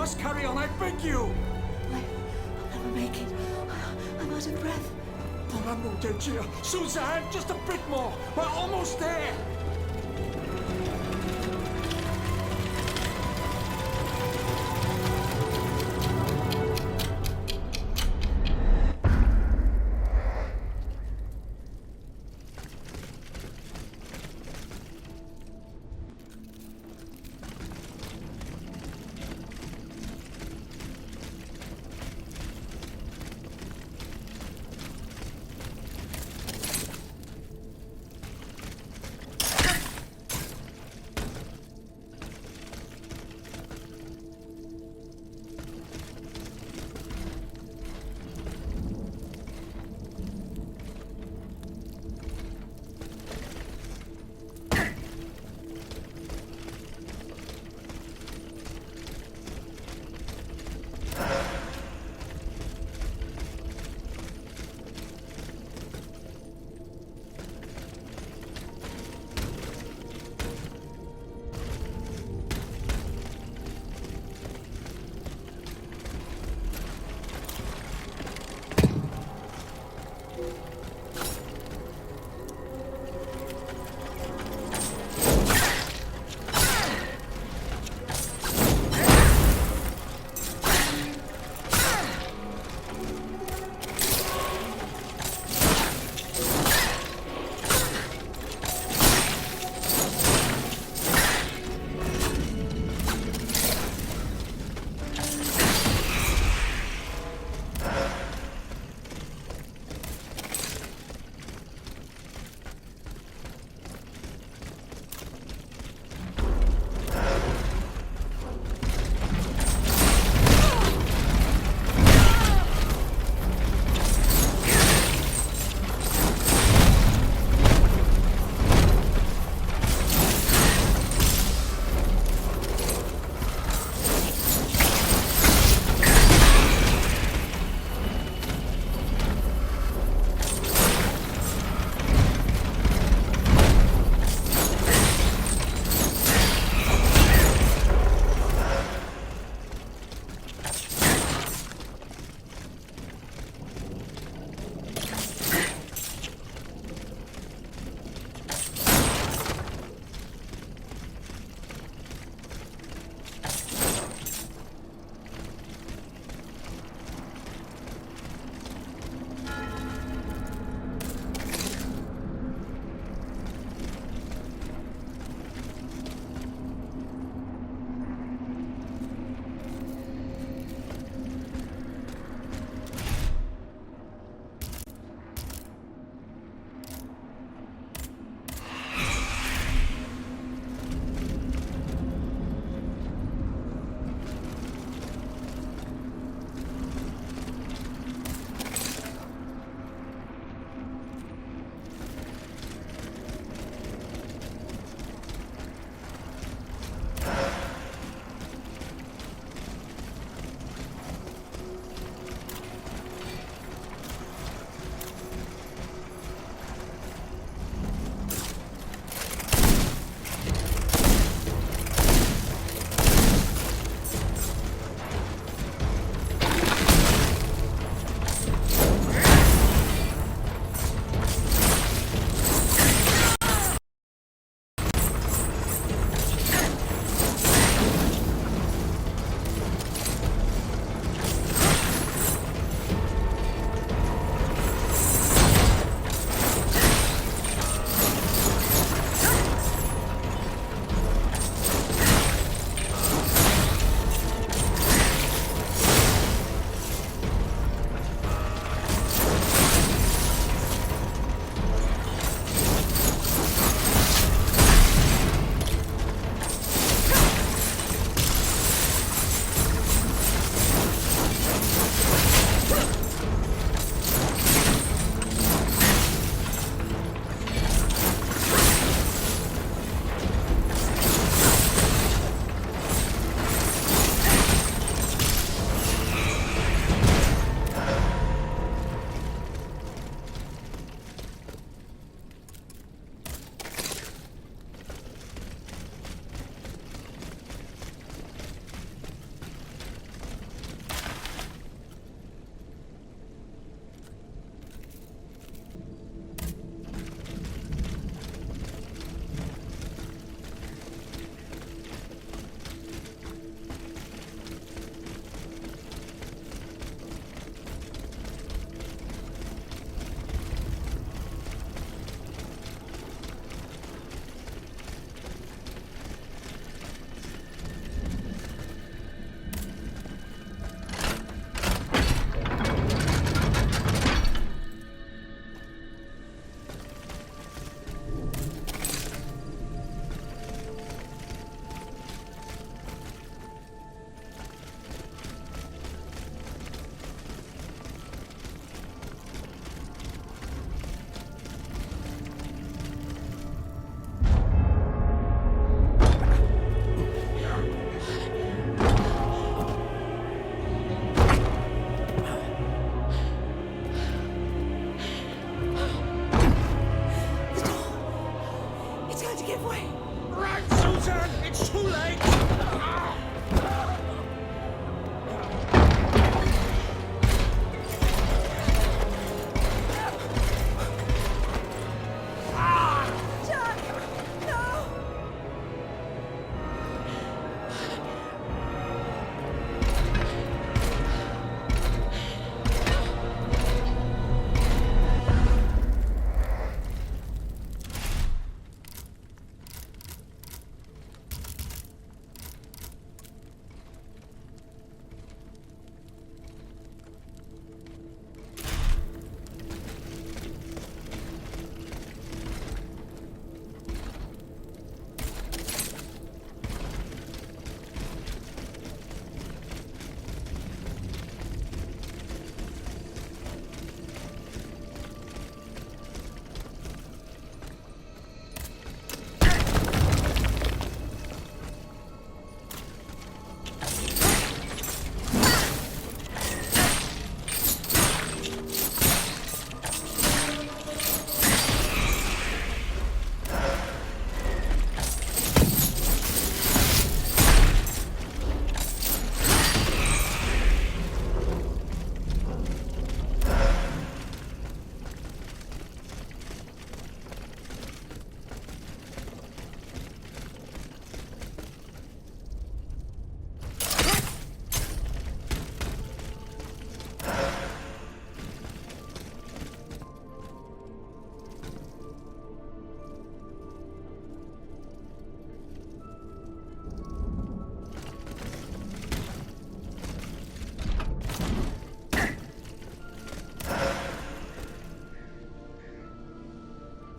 must carry on, I beg you! I'll never make it. I'm out of breath. Pour amour de Dieu! Suzanne, just a bit more! We're almost there!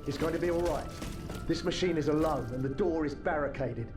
It's going to be all right. This machine is alone and the door is barricaded.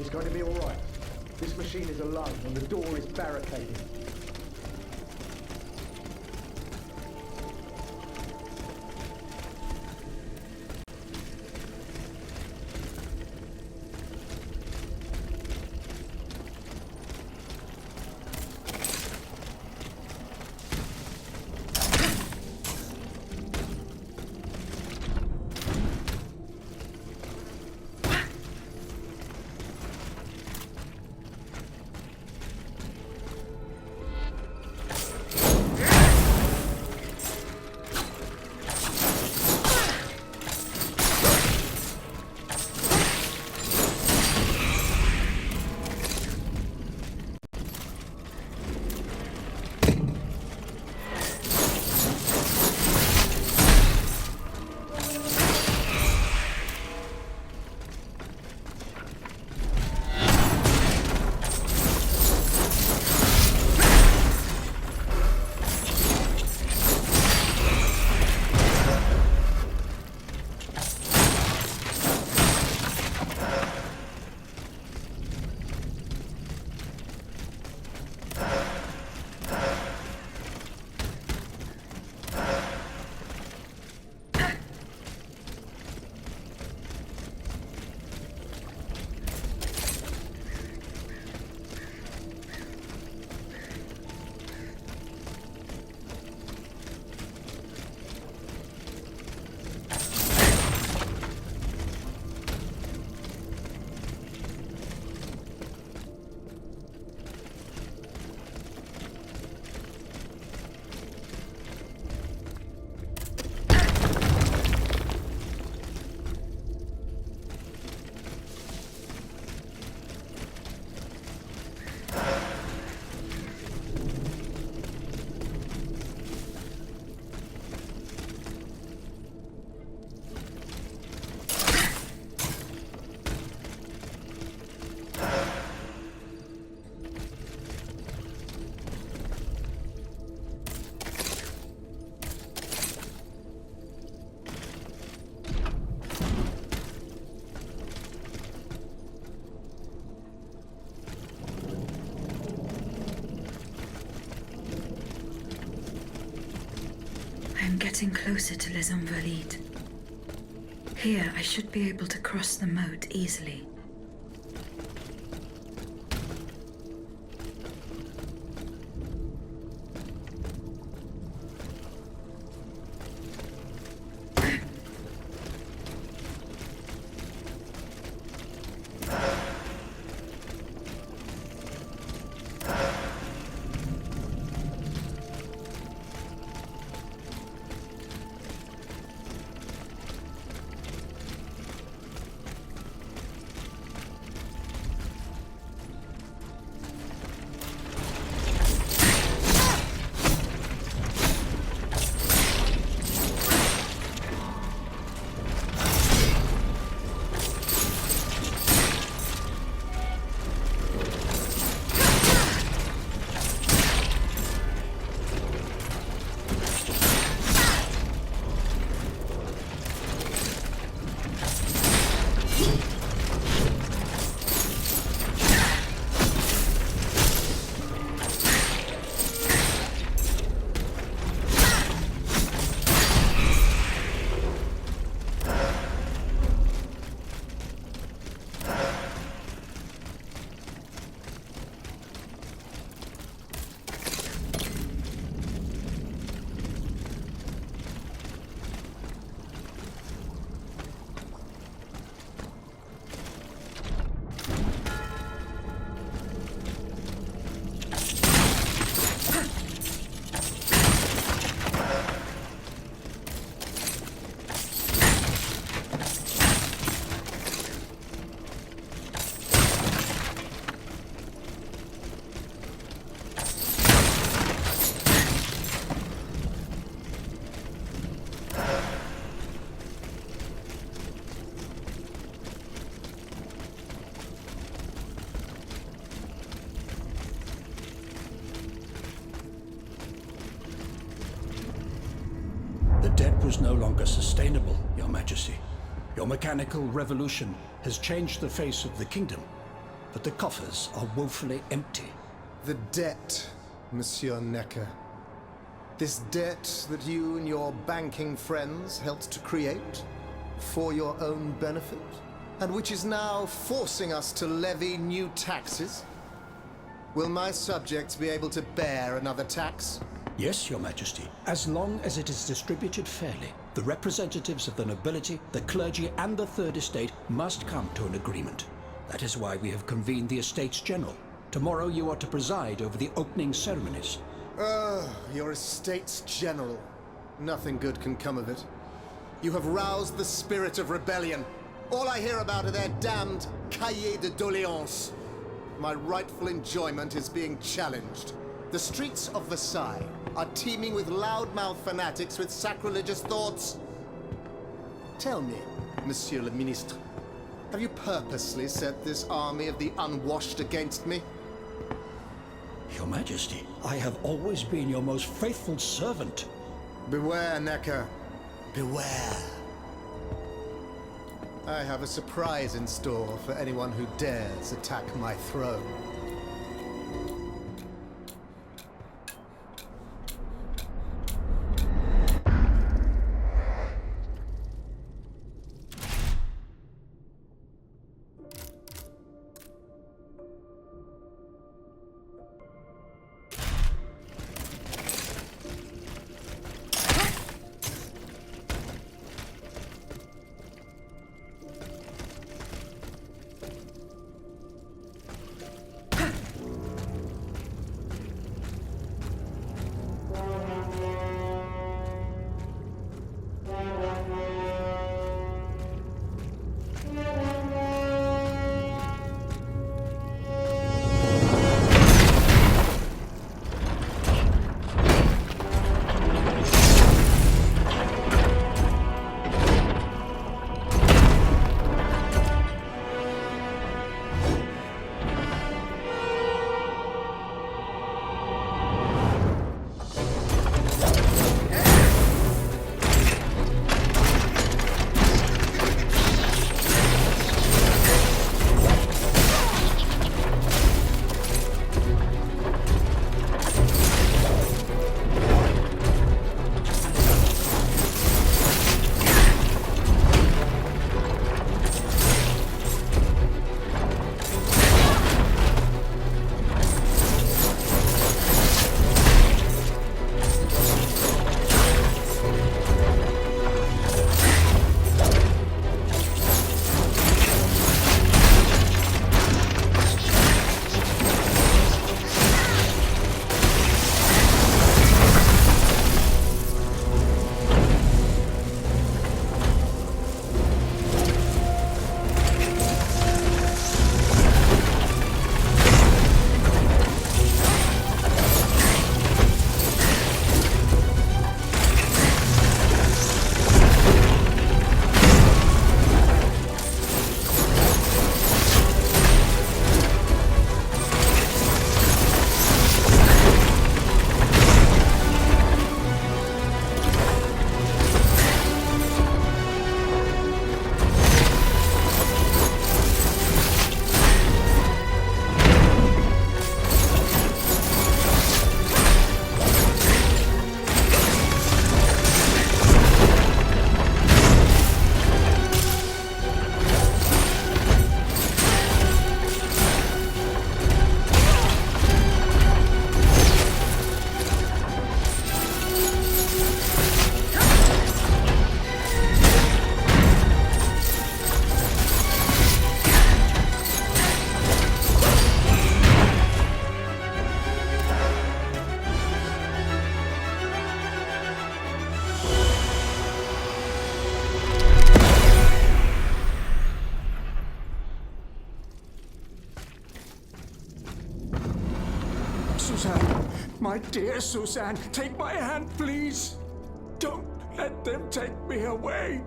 It's going to be all right. This machine is alone and the door is barricaded. getting closer to Les Invalides. Here, I should be able to cross the moat easily. The debt was no longer sustainable, Your Majesty. Your mechanical revolution has changed the face of the kingdom, but the coffers are woefully empty. The debt, Monsieur Necker. This debt that you and your banking friends helped to create for your own benefit, and which is now forcing us to levy new taxes. Will my subjects be able to bear another tax? Yes, Your Majesty, as long as it is distributed fairly. The representatives of the nobility, the clergy, and the Third Estate must come to an agreement. That is why we have convened the Estates General. Tomorrow you are to preside over the opening ceremonies. Your Estates General. Nothing good can come of it. You have roused the spirit of rebellion. All I hear about are their damned cahiers de doléances. My rightful enjoyment is being challenged. The streets of Versailles are teeming with loudmouth fanatics with sacrilegious thoughts. Tell me, Monsieur le Ministre, have you purposely set this army of the unwashed against me? Your Majesty, I have always been your most faithful servant. Beware, Necker. Beware. I have a surprise in store for anyone who dares attack my throne. Suzanne, my dear Suzanne, take my hand, please. Don't let them take me away.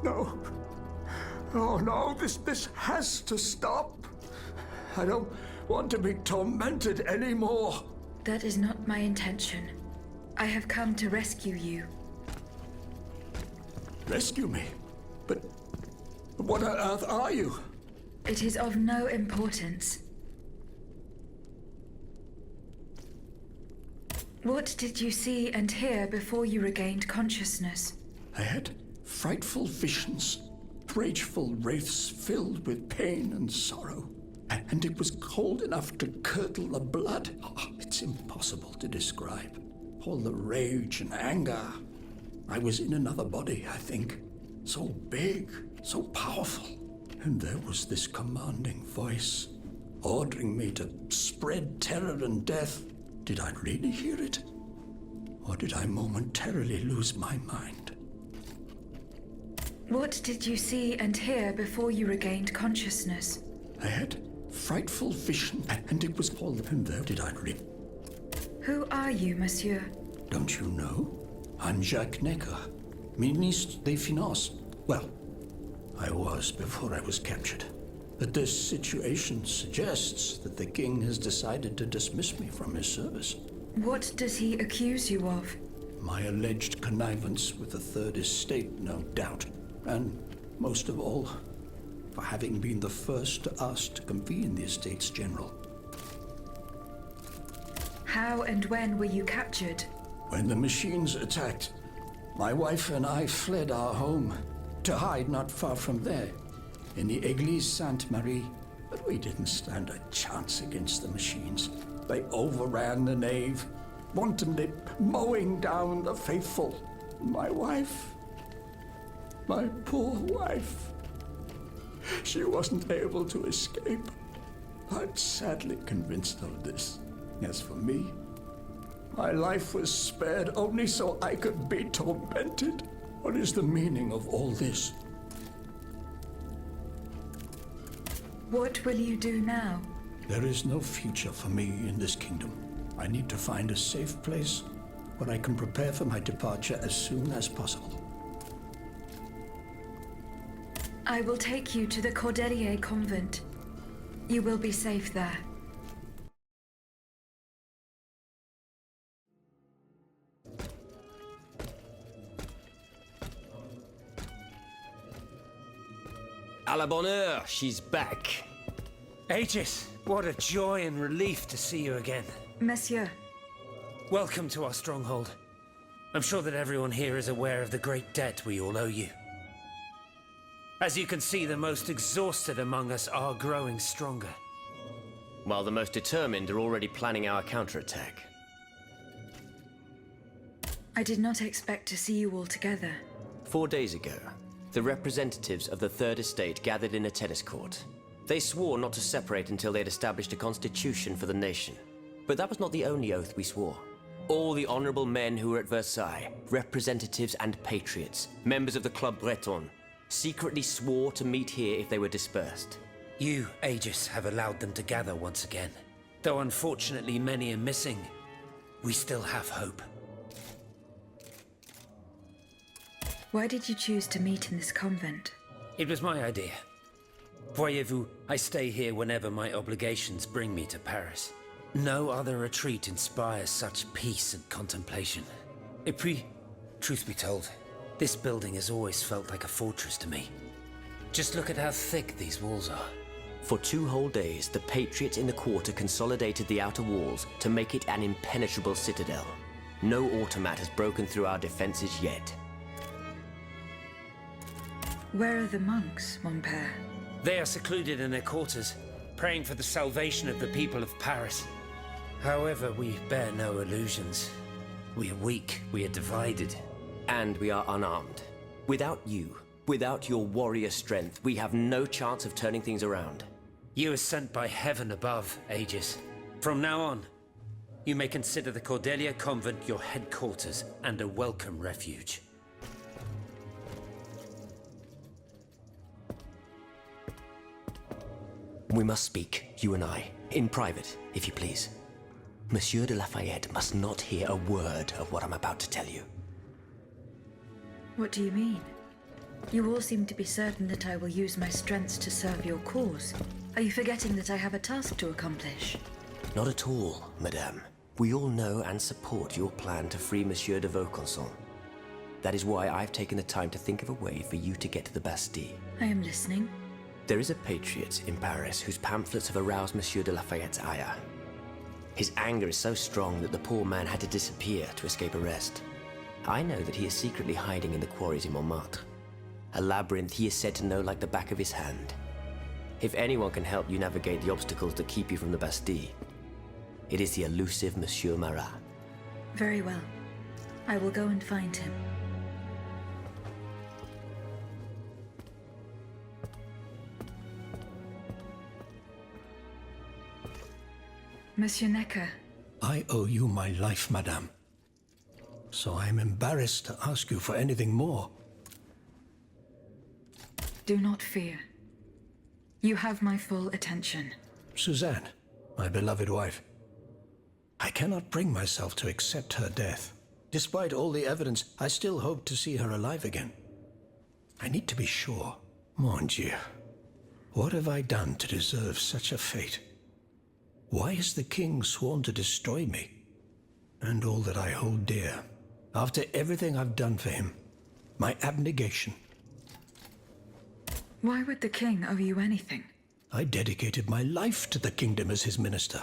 No. Oh no, this has to stop. I don't want to be tormented anymore. That is not my intention. I have come to rescue you. Rescue me? But what on earth are you? It is of no importance. What did you see and hear before you regained consciousness? I had frightful visions, rageful wraiths filled with pain and sorrow. And it was cold enough to curdle the blood. Oh, it's impossible to describe. All the rage and anger. I was in another body, I think. So big, so powerful. And there was this commanding voice, ordering me to spread terror and death. Did I really hear it? Or did I momentarily lose my mind? What did you see and hear before you regained consciousness? I had frightful vision, and it was all in there. Did I really? Who are you, monsieur? Don't you know? I'm Jacques Necker, Ministre des Finances. Well, I was before I was captured. But this situation suggests that the king has decided to dismiss me from his service. What does he accuse you of? My alleged connivance with the Third Estate, no doubt. And most of all, for having been the first to ask to convene the Estates General. How and when were you captured? When the machines attacked, my wife and I fled our home to hide not far from there, in the Église Sainte-Marie. But we didn't stand a chance against the machines. They overran the nave, wantonly mowing down the faithful. My wife, my poor wife, she wasn't able to escape. I'm sadly convinced of this. As for me, my life was spared only so I could be tormented. What is the meaning of all this? What will you do now? There is no future for me in this kingdom. I need to find a safe place where I can prepare for my departure as soon as possible. I will take you to the Cordelier convent. You will be safe there. À la bonne heure, she's back. Aegis, what a joy and relief to see you again. Monsieur, Welcome to our stronghold. I'm sure that everyone here is aware of the great debt we all owe you. As you can see, the most exhausted among us are growing stronger. While the most determined are already planning our counterattack. I did not expect to see you all together. 4 days ago, the representatives of the Third Estate gathered in a tennis court. They swore not to separate until they had established a constitution for the nation. But that was not the only oath we swore. All the honorable men who were at Versailles, representatives and patriots, members of the Club Breton, secretly swore to meet here if they were dispersed. You, Aegis, have allowed them to gather once again. Though unfortunately many are missing, we still have hope. Why did you choose to meet in this convent? It was my idea. Voyez-vous, I stay here whenever my obligations bring me to Paris. No other retreat inspires such peace and contemplation. Et puis, truth be told, this building has always felt like a fortress to me. Just look at how thick these walls are. For 2 whole days, the patriots in the quarter consolidated the outer walls to make it an impenetrable citadel. No automat has broken through our defenses yet. Where are the monks, mon père? They are secluded in their quarters, praying for the salvation of the people of Paris. However, we bear no illusions. We are weak, we are divided. And we are unarmed. Without you, without your warrior strength, we have no chance of turning things around. You are sent by heaven above, Aegis. From now on, you may consider the Cordelia convent your headquarters and a welcome refuge. We must speak, you and I, in private, if you please. Monsieur de Lafayette must not hear a word of what I'm about to tell you. What do you mean? You all seem to be certain that I will use my strengths to serve your cause. Are you forgetting that I have a task to accomplish? Not at all, madame. We all know and support your plan to free Monsieur de Vaucanson. That is why I've taken the time to think of a way for you to get to the Bastille. I am listening. There is a patriot in Paris whose pamphlets have aroused Monsieur de Lafayette's ire. His anger is so strong that the poor man had to disappear to escape arrest. I know that he is secretly hiding in the quarries in Montmartre. A labyrinth he is said to know like the back of his hand. If anyone can help you navigate the obstacles that keep you from the Bastille, it is the elusive Monsieur Marat. Very well. I will go and find him. Monsieur Necker. I owe you my life, madame. So I am embarrassed to ask you for anything more. Do not fear. You have my full attention. Suzanne, my beloved wife. I cannot bring myself to accept her death. Despite all the evidence, I still hope to see her alive again. I need to be sure. Mon Dieu. What have I done to deserve such a fate? Why has the king sworn to destroy me? And all that I hold dear. After everything I've done for him. My abnegation. Why would the king owe you anything? I dedicated my life to the kingdom as his minister.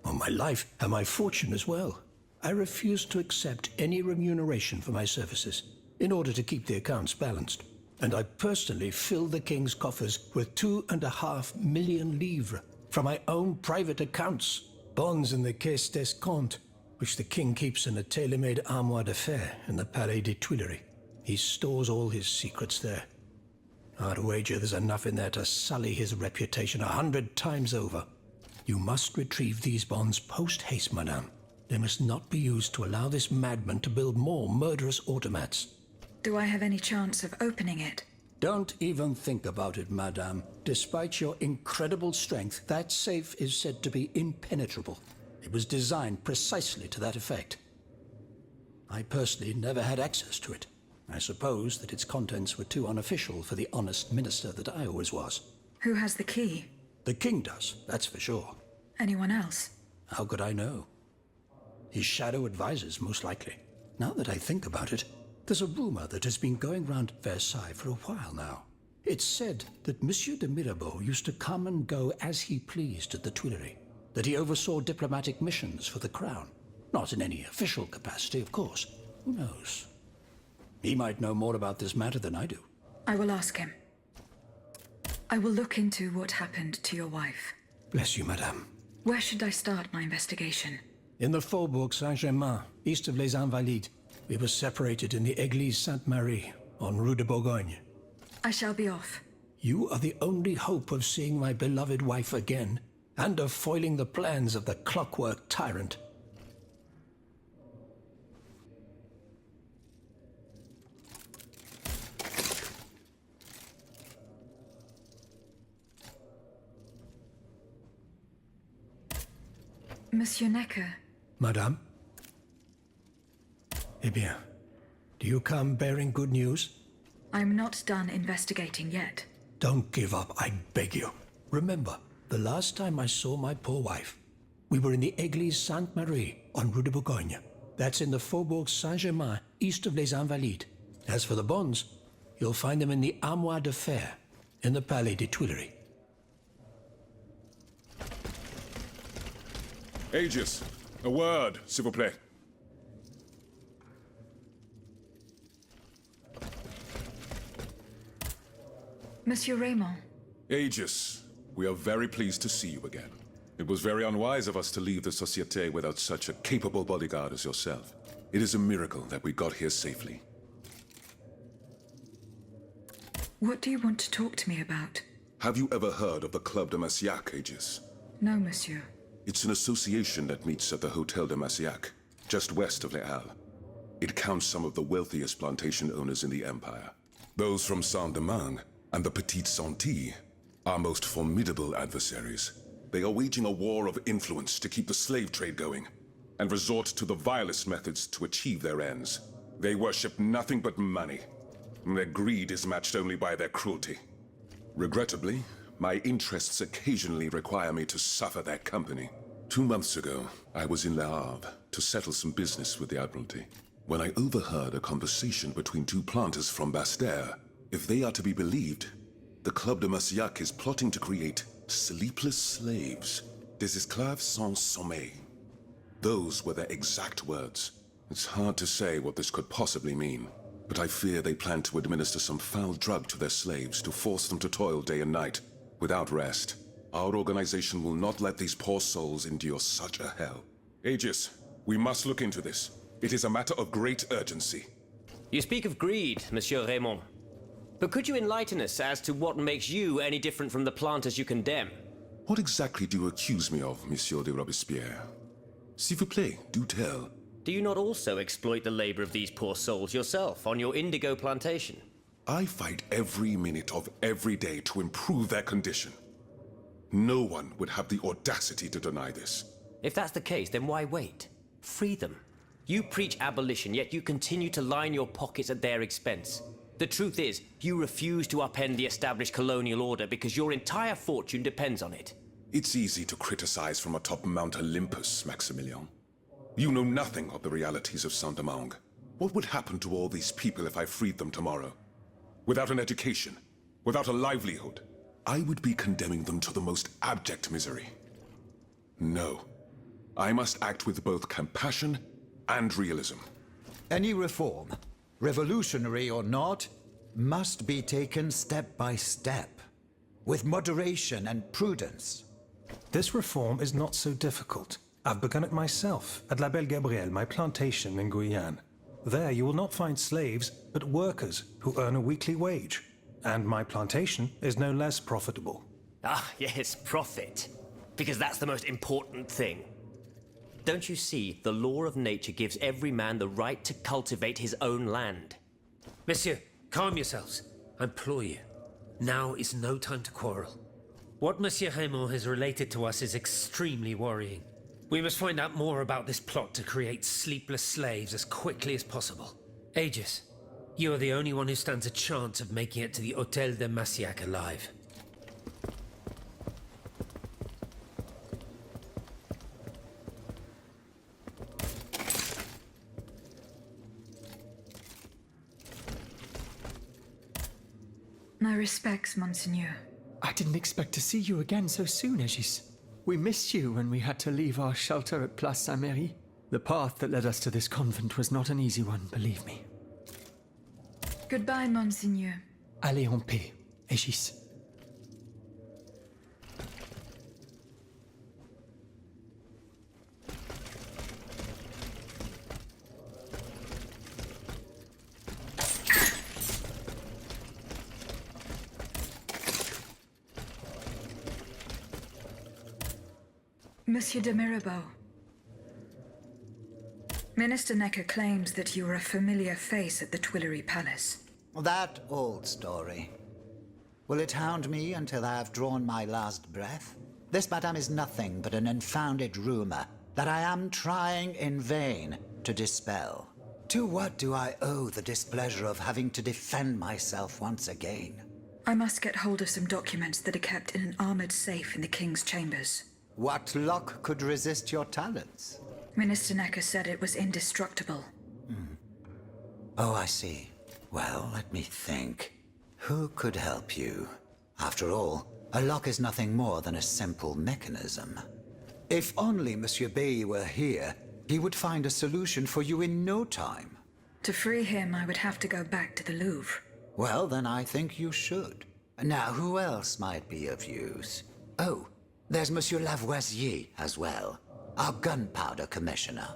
Well, my life and my fortune as well. I refuse to accept any remuneration for my services in order to keep the accounts balanced. And I personally filled the king's coffers with 2.5 million livres from my own private accounts, bonds in the Caisse d'Escompte, which the king keeps in a tailor-made armoire d'affaires in the Palais des Tuileries. He stores all his secrets there. I'd wager there's enough in there to sully his reputation 100 times over. You must retrieve these bonds post-haste, madame. They must not be used to allow this madman to build more murderous automats. Do I have any chance of opening it? Don't even think about it, madame. Despite your incredible strength, that safe is said to be impenetrable. It was designed precisely to that effect. I personally never had access to it. I suppose that its contents were too unofficial for the honest minister that I always was. Who has the key? The king does, that's for sure. Anyone else? How could I know? His shadow advisors, most likely. Now that I think about it, there's a rumor that has been going round Versailles for a while now. It's said that Monsieur de Mirabeau used to come and go as he pleased at the Tuileries, that he oversaw diplomatic missions for the crown. Not in any official capacity, of course. Who knows? He might know more about this matter than I do. I will ask him. I will look into what happened to your wife. Bless you, madame. Where should I start my investigation? In the Faubourg Saint-Germain, east of Les Invalides. We were separated in the Église Sainte-Marie, on Rue de Bourgogne. I shall be off. You are the only hope of seeing my beloved wife again, and of foiling the plans of the clockwork tyrant. Monsieur Necker. Madame? Eh bien, do you come bearing good news? I'm not done investigating yet. Don't give up, I beg you. Remember, the last time I saw my poor wife, we were in the Église Sainte-Marie on Rue de Bourgogne. That's in the Faubourg Saint-Germain, east of Les Invalides. As for the bonds, you'll find them in the Armoire d'Affaires, in the Palais des Tuileries. Aegis, a word, s'il vous plaît. Monsieur Raymond. Aegis, we are very pleased to see you again. It was very unwise of us to leave the Société without such a capable bodyguard as yourself. It is a miracle that we got here safely. What do you want to talk to me about? Have you ever heard of the Club de Massiac, Aegis? No, monsieur. It's an association that meets at the Hôtel de Massiac, just west of Les Halles. It counts some of the wealthiest plantation owners in the Empire. Those from Saint-Domingue and the Petite Santilles Our most formidable adversaries. They are waging a war of influence to keep the slave trade going, and resort to the vilest methods to achieve their ends. They worship nothing but money. Their greed is matched only by their cruelty. Regrettably, my interests occasionally require me to suffer their company. 2 months ago, I was in Le Havre to settle some business with the Admiralty, when I overheard a conversation between 2 planters from Bastère. If they are to be believed, the Club de Massiac is plotting to create sleepless slaves, des esclaves sans sommeil. Those were their exact words. It's hard to say what this could possibly mean, but I fear they plan to administer some foul drug to their slaves to force them to toil day and night, without rest. Our organization will not let these poor souls endure such a hell. Aegis, we must look into this. It is a matter of great urgency. You speak of greed, Monsieur Raymond. But could you enlighten us as to what makes you any different from the planters you condemn? What exactly do you accuse me of, Monsieur de Robespierre? S'il vous plaît, do tell. Do you not also exploit the labor of these poor souls yourself on your indigo plantation? I fight every minute of every day to improve their condition. No one would have the audacity to deny this. If that's the case, then why wait? Free them. You preach abolition, yet you continue to line your pockets at their expense. The truth is, you refuse to upend the established colonial order because your entire fortune depends on it. It's easy to criticize from atop Mount Olympus, Maximilian. You know nothing of the realities of Saint-Domingue. What would happen to all these people if I freed them tomorrow? Without an education, without a livelihood, I would be condemning them to the most abject misery. No. I must act with both compassion and realism. Any reform, revolutionary or not, must be taken step by step, with moderation and prudence. This reform is not so difficult. I've begun it myself at La Belle Gabrielle, my plantation in Guyane. There you will not find slaves, but workers who earn a weekly wage. And my plantation is no less profitable. Ah, yes, profit. Because that's the most important thing. Don't you see, the law of nature gives every man the right to cultivate his own land. Monsieur, calm yourselves. I implore you. Now is no time to quarrel. What Monsieur Raymond has related to us is extremely worrying. We must find out more about this plot to create sleepless slaves as quickly as possible. Aegis, you are the only one who stands a chance of making it to the Hôtel de Massiac alive. My respects, Monseigneur. I didn't expect to see you again so soon, Aegis. We missed you when we had to leave our shelter at Place Saint-Merry. The path that led us to this convent was not an easy one, believe me. Goodbye, Monseigneur. Allez en paix, Aegis. Monsieur de Mirabeau. Minister Necker claims that you were a familiar face at the Tuileries Palace. That old story. Will it hound me until I have drawn my last breath? This, madame, is nothing but an unfounded rumor that I am trying in vain to dispel. To what do I owe the displeasure of having to defend myself once again? I must get hold of some documents that are kept in an armored safe in the King's chambers. What lock could resist your talents? Minister Necker said it was indestructible. Oh, I see. Well, let me think. Who could help you? After all, a lock is nothing more than a simple mechanism. If only Monsieur Bay were here, he would find a solution for you in no time. To free him, I would have to go back to the Louvre. Well, then I think you should. Now, who else might be of use? Oh, there's Monsieur Lavoisier as well, our gunpowder commissioner.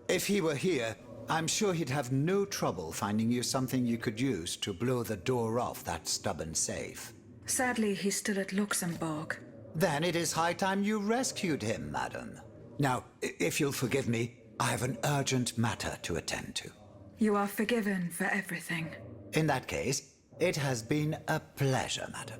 If he were here, I'm sure he'd have no trouble finding you something you could use to blow the door off that stubborn safe. Sadly, he's still at Luxembourg. Then it is high time you rescued him, madam. Now, if you'll forgive me, I have an urgent matter to attend to. You are forgiven for everything. In that case, it has been a pleasure, madam.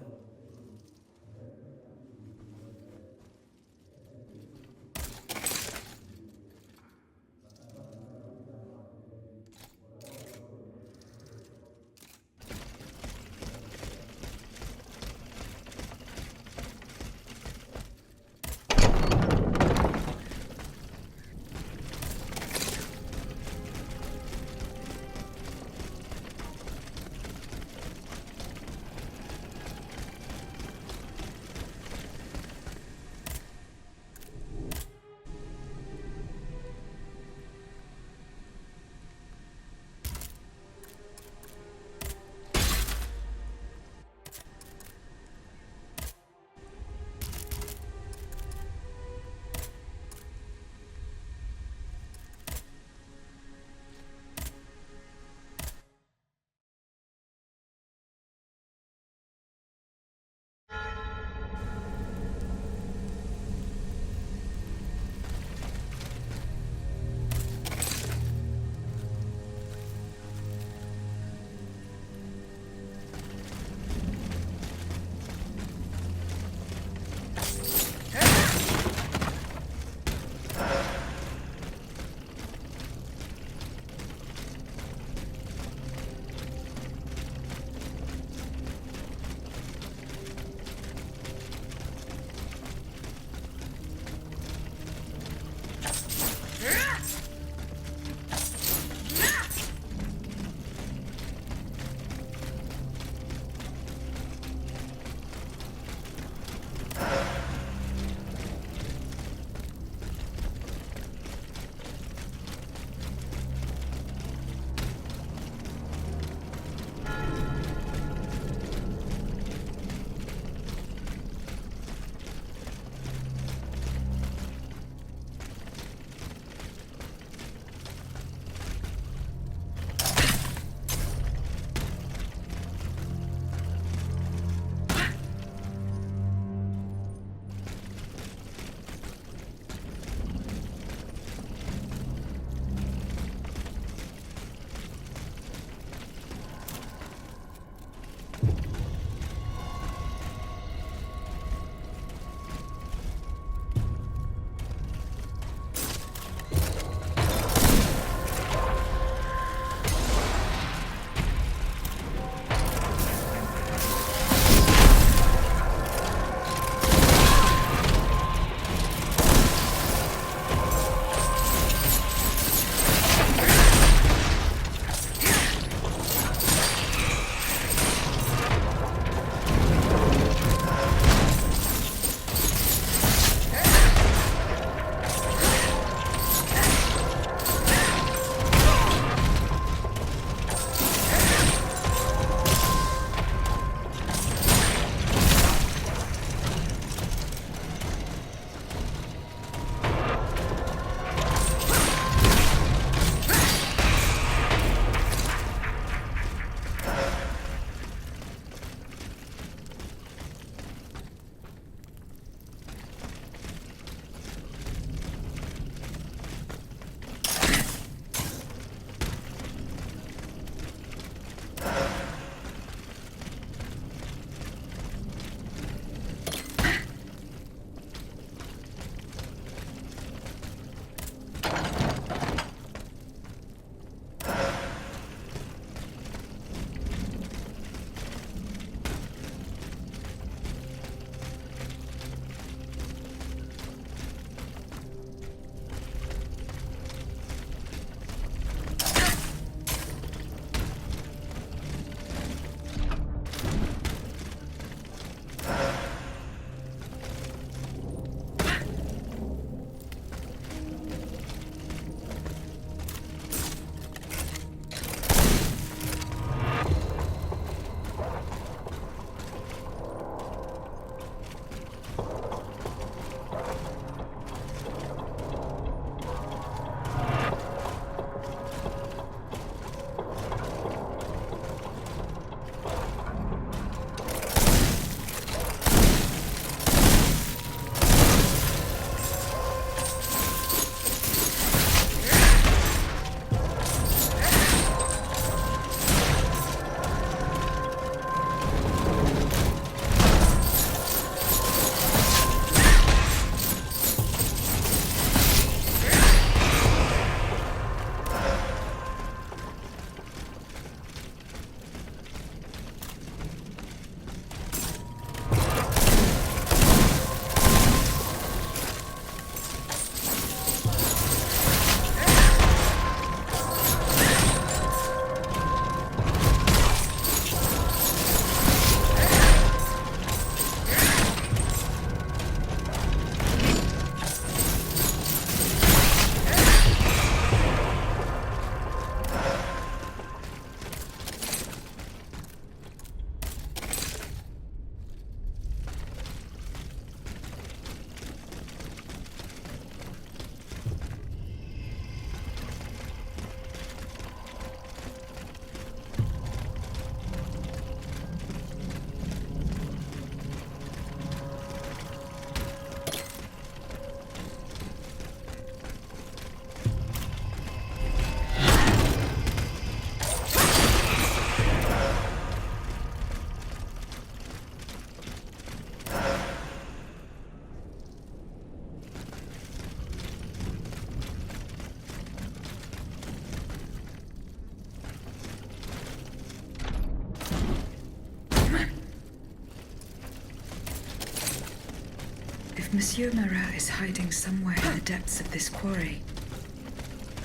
If Monsieur Marat is hiding somewhere in the depths of this quarry,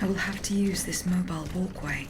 I will have to use this mobile walkway.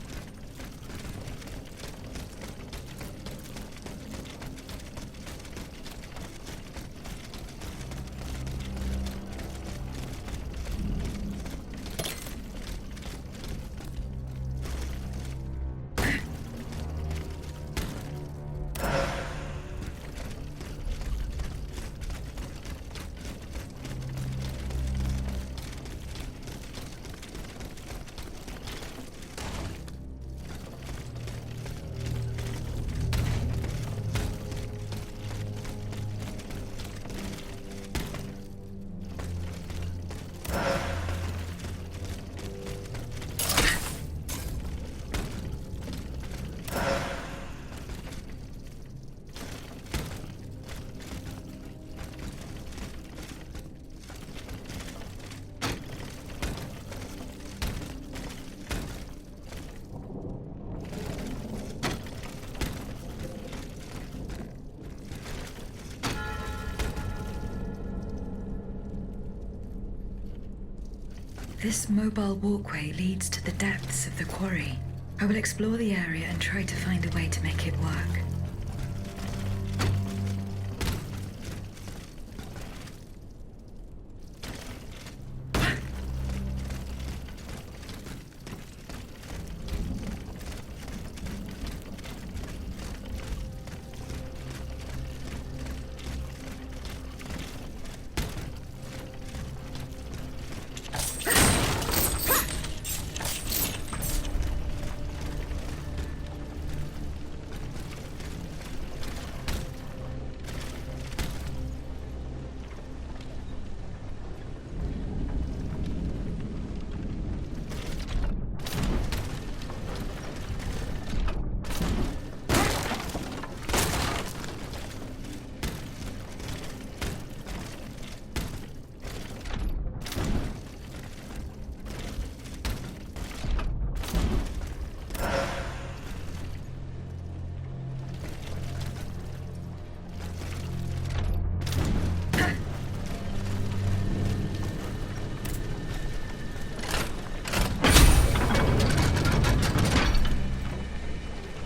This mobile walkway leads to the depths of the quarry. I will explore the area and try to find a way to make it work.